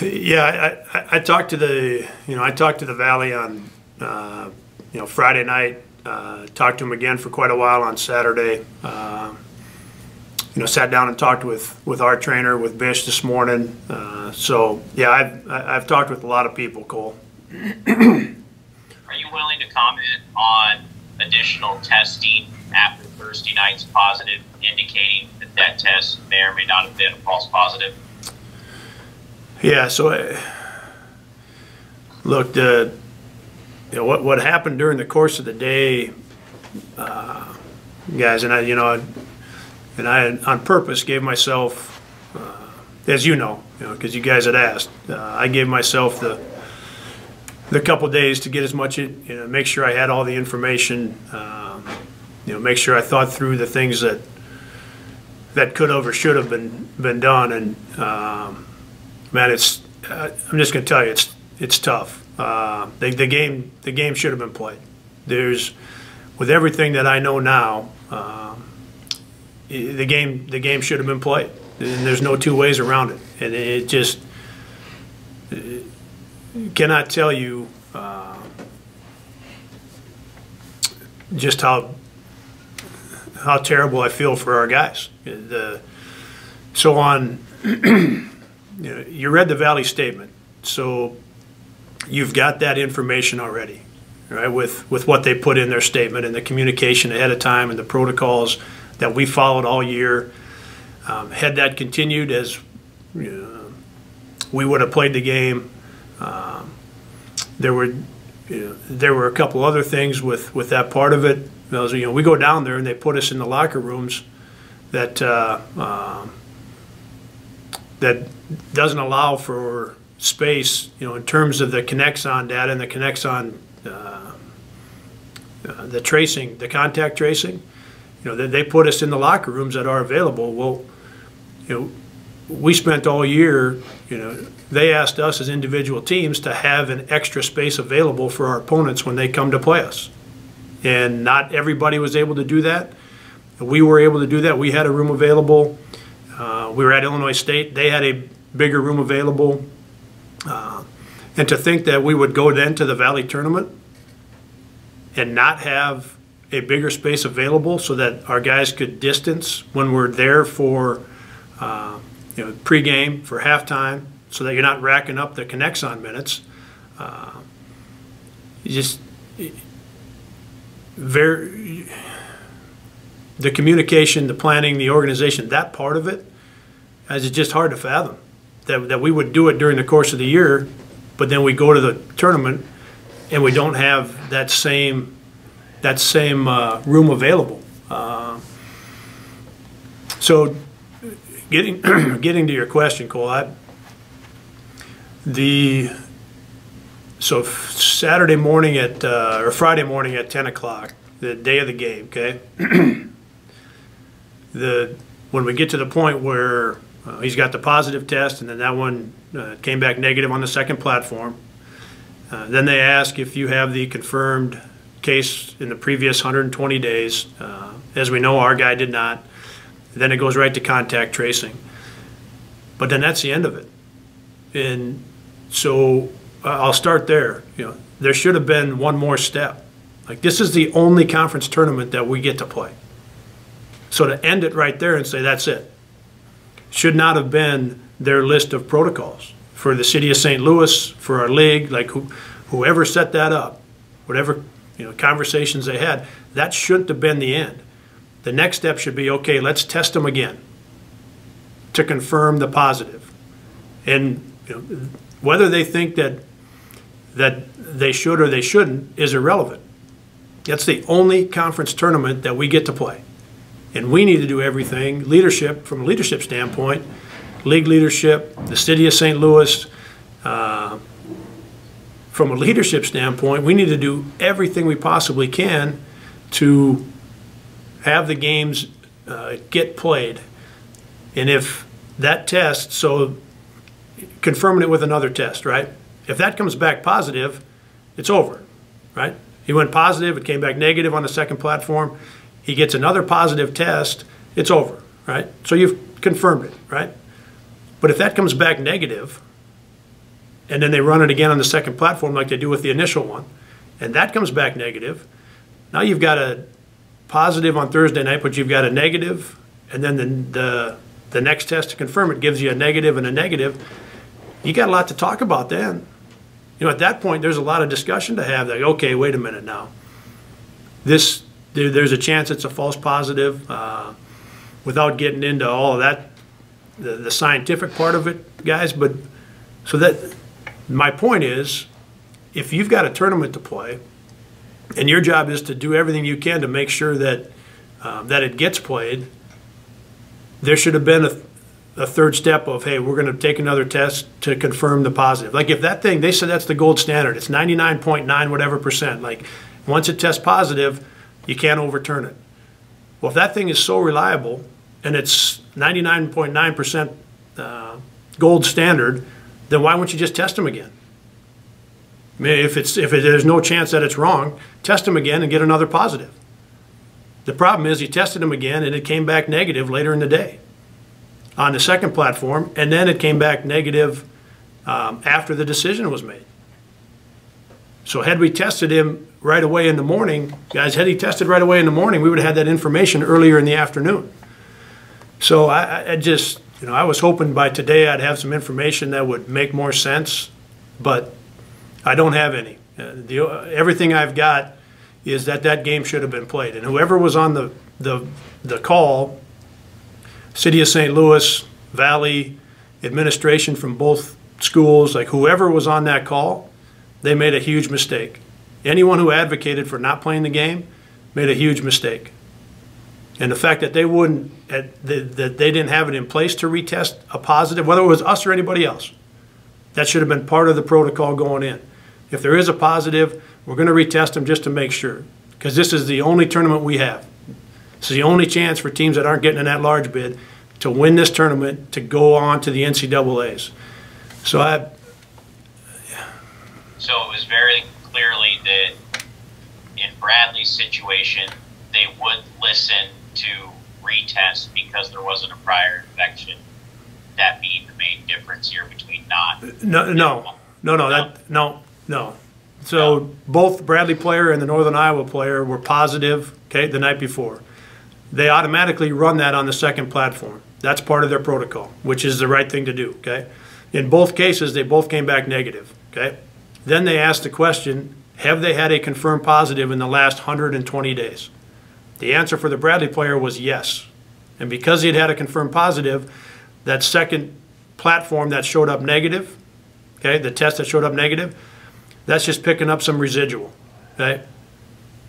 Yeah, I talked to the Valley on Friday night. Talked to him again for quite a while on Saturday. Sat down and talked with our trainer, with Bish this morning. So yeah, I've talked with a lot of people, Cole. Are you willing to comment on additional testing after Thursday night's positive, indicating that test may or may not have been a false positive? Yeah. So look, what happened during the course of the day, guys, and I on purpose gave myself, as because you guys had asked, I gave myself the couple days to get as much, make sure I had all the information, make sure I thought through the things that could have or should have been done, and man, I'm just going to tell you, it's tough. The game should have been played. With everything that I know now, the game should have been played, and there's no two ways around it. And it just cannot tell you just how terrible I feel for our guys. So on, you read the Valley statement, so you've got that information already, right? With what they put in their statement and the communication ahead of time and the protocols that we followed all year. Had that continued, as we would have played the game. There were a couple other things with that part of it. We go down there and they put us in the locker rooms that that doesn't allow for space, in terms of the Connexon data and the Connexon the tracing, the contact tracing. They put us in the locker rooms that are available. Well, we spent all year, they asked us as individual teams to have an extra space available for our opponents when they come to play us. And not everybody was able to do that. We were able to do that. We had a room available. We were at Illinois State. They had a bigger room available. And to think that we would go then to the Valley tournament and not have a bigger space available so that our guys could distance when we're there for pregame, for halftime, so that you're not racking up the Connexon minutes. The communication, the planning, the organization, that part of it, is just hard to fathom. That we would do it during the course of the year, but then we go to the tournament and we don't have that same room available. So getting to your question, Cole, so Saturday morning or Friday morning at 10 o'clock, the day of the game, okay? When we get to the point where he's got the positive test, and then that one came back negative on the second platform, then they ask if you have the confirmed case in the previous 120 days. As we know, our guy did not. Then it goes right to contact tracing. But then that's the end of it. And so I'll start there. There should have been one more step. Like, this is the only conference tournament that we get to play. So to end it right there and say that's it should not have been their list of protocols for the city of St. Louis, for our league, like whoever set that up, whatever conversations they had, that shouldn't have been the end. The next step should be, okay, let's test them again to confirm the positive. And whether they think that they should or they shouldn't is irrelevant. That's the only conference tournament that we get to play. And we need to do everything, from a leadership standpoint, league leadership, the city of St. Louis. From a leadership standpoint, we need to do everything we possibly can to have the games get played. And if that test, so confirming it with another test, right? If that comes back positive, it's over, right? He went positive, it came back negative on the second platform. He gets another positive test, it's over, right? So you've confirmed it, right? But if that comes back negative, and then they run it again on the second platform like they do with the initial one, and that comes back negative. Now you've got a positive on Thursday night, but you've got a negative, and then the next test to confirm it gives you a negative and a negative. You got a lot to talk about then. You know, at that point, there's a lot of discussion to have. Like, okay, wait a minute now. There's a chance it's a false positive. Without getting into all of that, the scientific part of it, guys. But so that my point is, if you've got a tournament to play, and your job is to do everything you can to make sure that that it gets played, there should have been a third step of, hey, we're going to take another test to confirm the positive. Like if that thing, they said that's the gold standard. It's 99.9 whatever percent. Like once it tests positive, you can't overturn it. Well, if that thing is so reliable and it's 99.9% gold standard, then why wouldn't you just test them again? I mean, if there's no chance that it's wrong, test them again and get another positive. The problem is you tested them again and it came back negative later in the day on the second platform, and then it came back negative after the decision was made. So had we tested him right away in the morning, guys, had he tested right away in the morning, we would have had that information earlier in the afternoon. So I just, you know, I was hoping by today I'd have some information that would make more sense, but I don't have any. Everything I've got is that game should have been played. And whoever was on the call, City of St. Louis, Valley, administration from both schools, like whoever was on that call, they made a huge mistake. Anyone who advocated for not playing the game made a huge mistake. And the fact that they they didn't have it in place to retest a positive, whether it was us or anybody else, that should have been part of the protocol going in. If there is a positive, we're going to retest them just to make sure, because this is the only tournament we have. This is the only chance for teams that aren't getting in that large bid to win this tournament to go on to the NCAAs. So it was very clearly that in Bradley's situation, they would listen to retest because there wasn't a prior infection. That being the main difference here between No. So both Bradley player and the Northern Iowa player were positive, okay, the night before. They automatically run that on the second platform. That's part of their protocol, which is the right thing to do, okay? In both cases, they both came back negative, okay? Then they asked the question, have they had a confirmed positive in the last 120 days? The answer for the Bradley player was yes. And because he'd had a confirmed positive, that second platform that showed up negative, okay, the test that showed up negative, that's just picking up some residual, okay?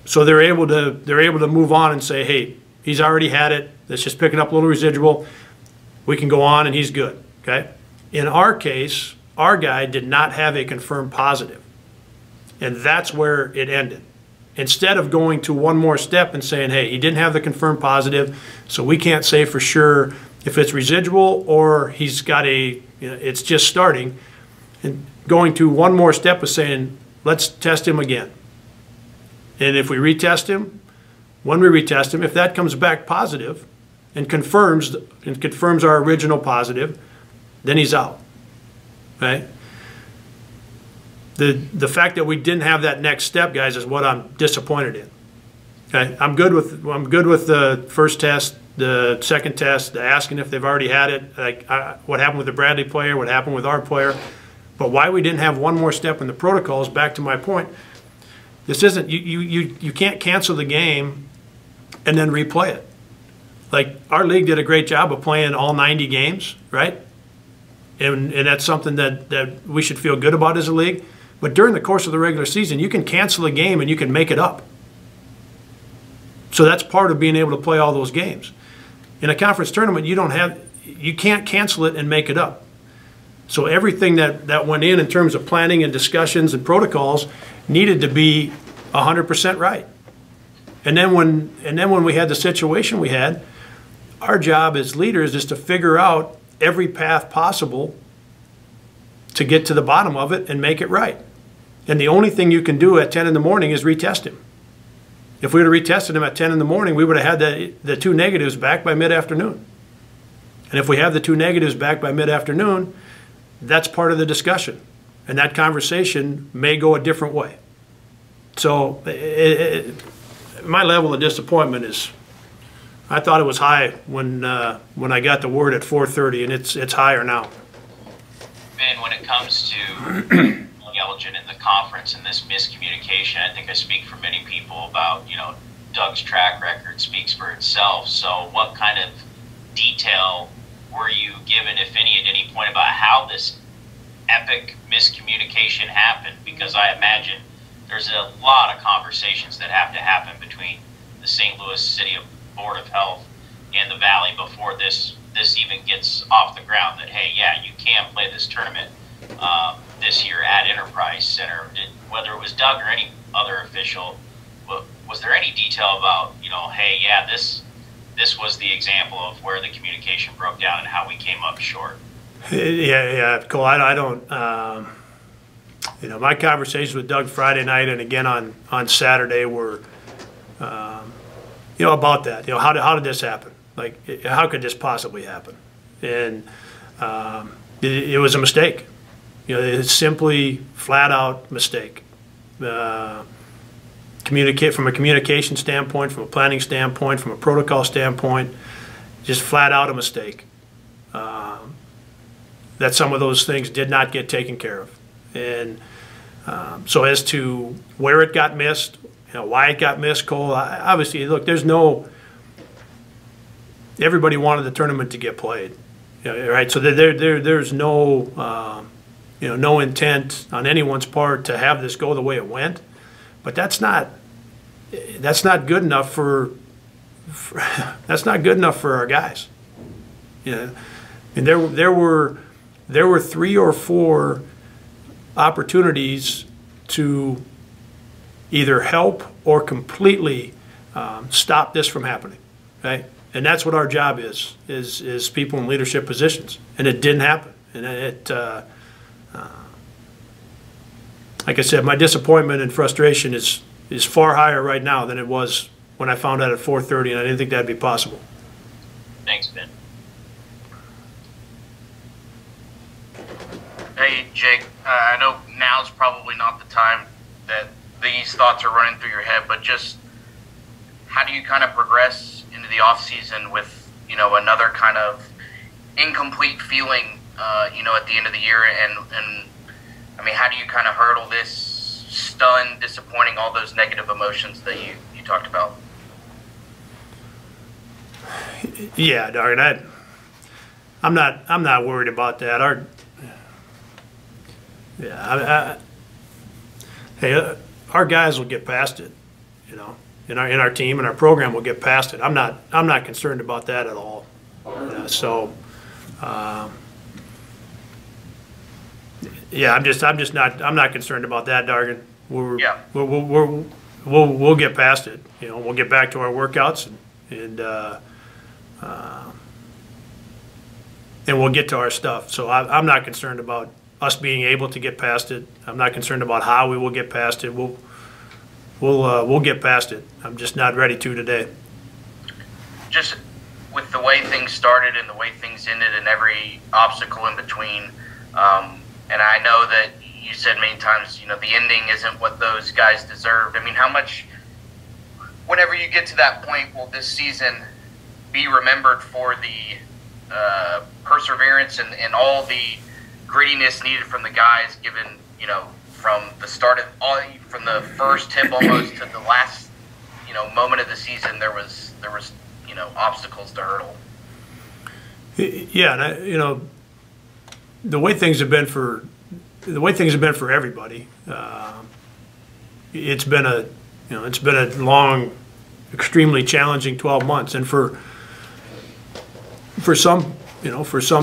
So they're able to move on and say, hey, he's already had it. That's just picking up a little residual. We can go on and he's good, okay? In our case, our guy did not have a confirmed positive. And that's where it ended. Instead of going to one more step and saying, hey, he didn't have the confirmed positive, so we can't say for sure if it's residual or he's got it's just starting. And going to one more step of saying, let's test him again. And if we retest him, when we retest him, if that comes back positive and confirms our original positive, then he's out, right? The fact that we didn't have that next step, guys, is what I'm disappointed in. Okay, I'm good with the first test, the second test, the asking if they've already had it, like what happened with the Bradley player, what happened with our player, but why we didn't have one more step in the protocols. Back to my point, this isn't you can't cancel the game and then replay it. Like our league did a great job of playing all 90 games, right? And that's something that we should feel good about as a league. But during the course of the regular season, you can cancel a game and you can make it up. So that's part of being able to play all those games. In a conference tournament, you can't cancel it and make it up. So everything that went in terms of planning and discussions and protocols needed to be 100% right. And then when we had the situation we had, our job as leaders is to figure out every path possible to get to the bottom of it and make it right. And the only thing you can do at 10 in the morning is retest him. If we would have retested him at 10 in the morning, we would have had the two negatives back by mid-afternoon. And if we have the two negatives back by mid-afternoon, that's part of the discussion. and that conversation may go a different way. So my level of disappointment is, I thought it was high when I got the word at 4:30, and it's higher now. Ben, when it comes to Elgin and the conference and this miscommunication, I think I speak for many people about, Doug's track record speaks for itself. So what kind of detail were you given, if any, at any point about how this epic miscommunication happened? Because I imagine there's a lot of conversations that have to happen between the St. Louis City Board of Health and the Valley before this even gets off the ground, that, hey, yeah, you can play this tournament this year at Enterprise Center. Whether it was Doug or any other official, was there any detail about, hey, yeah, this was the example of where the communication broke down and how we came up short? Yeah, Cole, I don't, my conversations with Doug Friday night and again on Saturday were, about that. How did this happen? Like, how could this possibly happen? And it was a mistake. It's simply flat out mistake. Communicate from a communication standpoint, from a planning standpoint, from a protocol standpoint, just flat out a mistake. That some of those things did not get taken care of. And so as to where it got missed, why it got missed, Cole, obviously, look, everybody wanted the tournament to get played, right? So there's no, no intent on anyone's part to have this go the way it went, but that's not good enough for that's not good enough for our guys. And there were 3 or 4 opportunities to either help or completely stop this from happening, right? And that's what our job is people in leadership positions. And it didn't happen. And like I said, my disappointment and frustration is far higher right now than it was when I found out at 4:30, and I didn't think that'd be possible. Thanks, Ben. Hey, Jake, I know now's probably not the time that these thoughts are running through your head, but just how do you kind of progress into the off season with, another kind of incomplete feeling, at the end of the year? And I mean, how do you kind of hurdle this stunned, disappointing, all those negative emotions that you talked about? Yeah, Darren, I'm not worried about that. Our guys will get past it, in our team and our program will get past it. I'm not concerned about that at all. I'm not concerned about that, Dargan. We'll get past it. We'll get back to our workouts and we'll get to our stuff. So I'm not concerned about us being able to get past it. I'm not concerned about how we will get past it. We'll get past it. I'm just not ready to today. Just with the way things started and the way things ended and every obstacle in between, and I know that you said many times, the ending isn't what those guys deserved. I mean, how much, whenever you get to that point, will this season be remembered for the perseverance and all the grittiness needed from the guys, given, from the start of from the first tip almost to the last, moment of the season, there was obstacles to hurdle. Yeah, and the way things have been for everybody, it's been a long, extremely challenging 12 months, and for some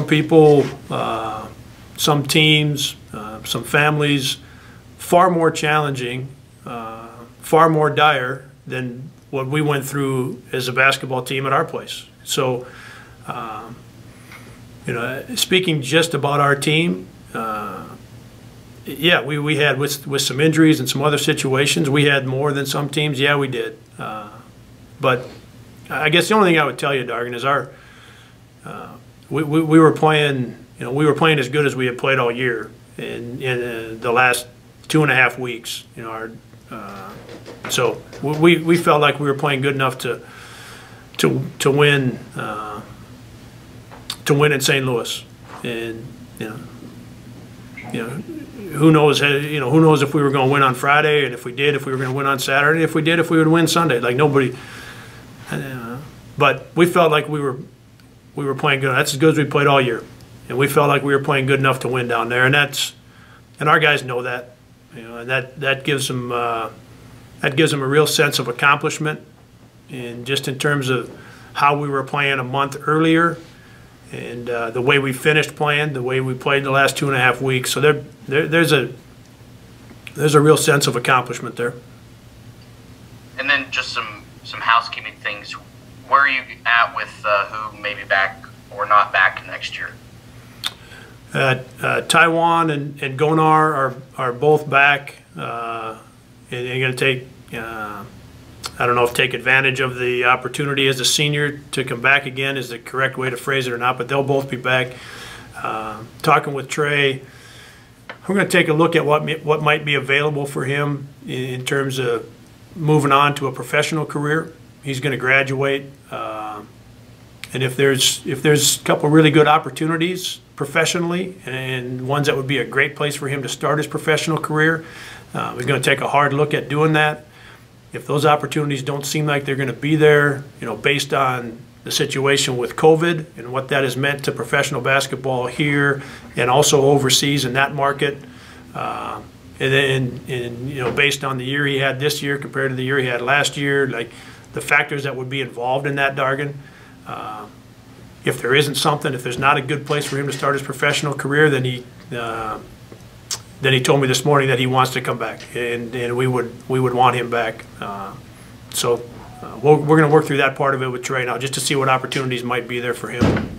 people, some teams, some families, far more challenging, far more dire than what we went through as a basketball team at our place. So, speaking just about our team, we had with some injuries and some other situations, we had more than some teams. Yeah, we did. But I guess the only thing I would tell you, Dargan, is we were playing. We were playing as good as we had played all year, in the last 2.5 weeks. You know, so we felt like we were playing good enough to win in St. Louis, and you know who knows if we were going to win on Friday, and if we did, if we were going to win on Saturday, if we did, if we would win Sunday. Like nobody, but we felt like we were playing good. That's as good as we played all year, and we felt like we were playing good enough to win down there, and our guys know that, you know, and that gives them a real sense of accomplishment, and just in terms of how we were playing a month earlier, and the way we finished playing, the way we played the last 2.5 weeks. So there's a real sense of accomplishment there. And then just some housekeeping things. Where are you at with who may be back or not back next year? Taiwan and Gonar are both back, and they're going to take. I don't know if take advantage of the opportunity as a senior to come back again is the correct way to phrase it or not, but they'll both be back. Talking with Trey, we're going to take a look at what might be available for him in terms of moving on to a professional career. He's going to graduate, and if there's a couple really good opportunities professionally and ones that would be a great place for him to start his professional career, we're going to take a hard look at doing that. If those opportunities don't seem like they're going to be there, you know, based on the situation with COVID and what that has meant to professional basketball here and also overseas in that market, and you know, based on the year he had this year compared to the year he had last year, like the factors that would be involved in that, Dargan. If there isn't something, if there's not a good place for him to start his professional career, then he told me this morning that he wants to come back, and we would want him back. So we're going to work through that part of it with Trey now, just to see what opportunities might be there for him.